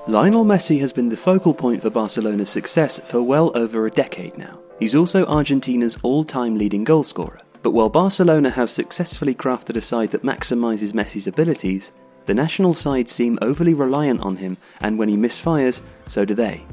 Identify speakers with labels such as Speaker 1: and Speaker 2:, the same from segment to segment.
Speaker 1: Lionel Messi has been the focal point for Barcelona's success for well over a decade now. He's also Argentina's all-time leading goalscorer. But while Barcelona have successfully crafted a side that maximises Messi's abilities, the national side seem overly reliant on him, and when he misfires, so do they.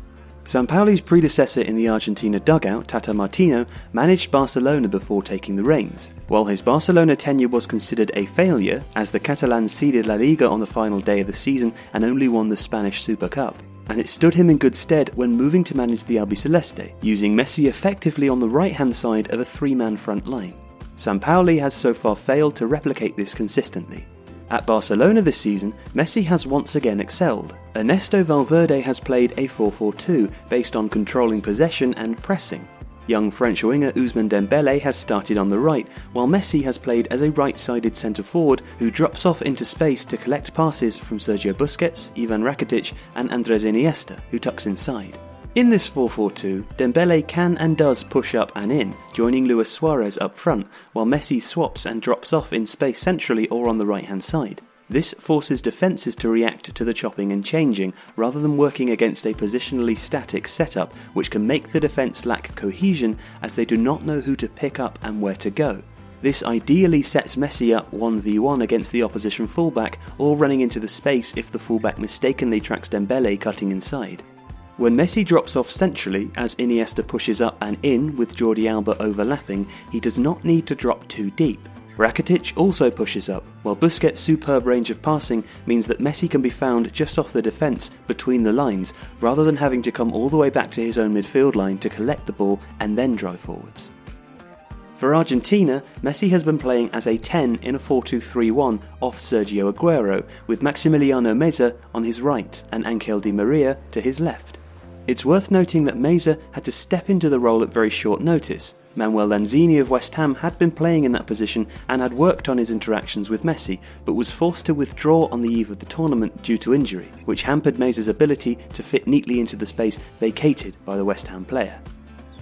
Speaker 1: Sampaoli's predecessor in the Argentina dugout, Tata Martino, managed Barcelona before taking the reins. While his Barcelona tenure was considered a failure, as the Catalans seeded La Liga on the final day of the season and only won the Spanish Super Cup, and it stood him in good stead when moving to manage the Albiceleste, using Messi effectively on the right-hand side of a three-man front line. Sampaoli has so far failed to replicate this consistently. At Barcelona this season, Messi has once again excelled. Ernesto Valverde has played a 4-4-2 based on controlling possession and pressing. Young French winger Ousmane Dembele has started on the right, while Messi has played as a right-sided centre-forward who drops off into space to collect passes from Sergio Busquets, Ivan Rakitic and Andrés Iniesta, who tucks inside. In this 4-4-2, Dembele can and does push up and in, joining Luis Suarez up front, while Messi swaps and drops off in space centrally or on the right-hand side. This forces defences to react to the chopping and changing, rather than working against a positionally static setup which can make the defence lack cohesion as they do not know who to pick up and where to go. This ideally sets Messi up 1v1 against the opposition fullback, or running into the space if the fullback mistakenly tracks Dembele cutting inside. When Messi drops off centrally, as Iniesta pushes up and in with Jordi Alba overlapping, he does not need to drop too deep. Rakitic also pushes up, while Busquets' superb range of passing means that Messi can be found just off the defence between the lines, rather than having to come all the way back to his own midfield line to collect the ball and then drive forwards. For Argentina, Messi has been playing as a 10 in a 4-2-3-1 off Sergio Aguero, with Maximiliano Meza on his right and Angel Di Maria to his left. It's worth noting that Meza had to step into the role at very short notice. Manuel Lanzini of West Ham had been playing in that position and had worked on his interactions with Messi, but was forced to withdraw on the eve of the tournament due to injury, which hampered Meza's ability to fit neatly into the space vacated by the West Ham player.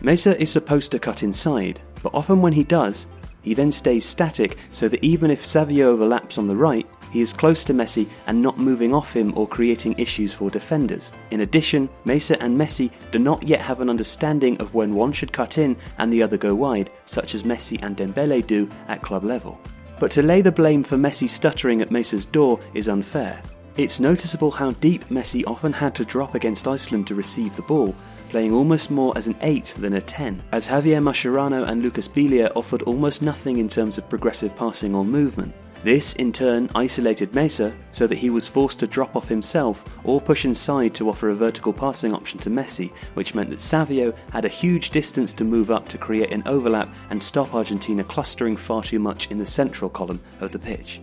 Speaker 1: Meza is supposed to cut inside, but often when he does, he then stays static so that even if Savio overlaps on the right, he is close to Messi and not moving off him or creating issues for defenders. In addition, Meza and Messi do not yet have an understanding of when one should cut in and the other go wide, such as Messi and Dembele do at club level. But to lay the blame for Messi stuttering at Meza's door is unfair. It's noticeable how deep Messi often had to drop against Iceland to receive the ball, playing almost more as an 8 than a 10, as Javier Mascherano and Lucas Biglia offered almost nothing in terms of progressive passing or movement. This, in turn, isolated Meza so that he was forced to drop off himself or push inside to offer a vertical passing option to Messi, which meant that Savio had a huge distance to move up to create an overlap and stop Argentina clustering far too much in the central column of the pitch.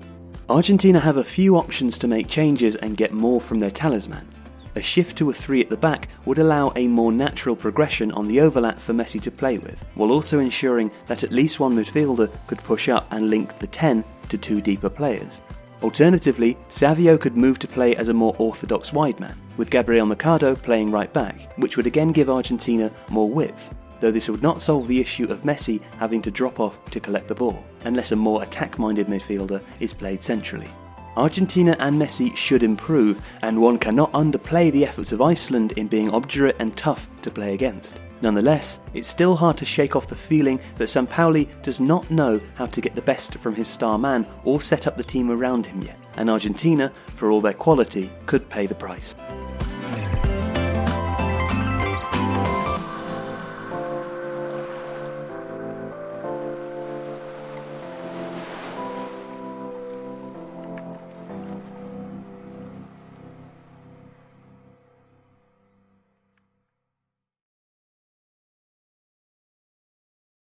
Speaker 1: Argentina have a few options to make changes and get more from their talisman. A shift to a 3 at the back would allow a more natural progression on the overlap for Messi to play with, while also ensuring that at least one midfielder could push up and link the 10 to two deeper players. Alternatively, Savio could move to play as a more orthodox wide man, with Gabriel Mercado playing right back, which would again give Argentina more width, though this would not solve the issue of Messi having to drop off to collect the ball, unless a more attack-minded midfielder is played centrally. Argentina and Messi should improve, and one cannot underplay the efforts of Iceland in being obdurate and tough to play against. Nonetheless, it's still hard to shake off the feeling that Sampaoli does not know how to get the best from his star man or set up the team around him yet, and Argentina, for all their quality, could pay the price.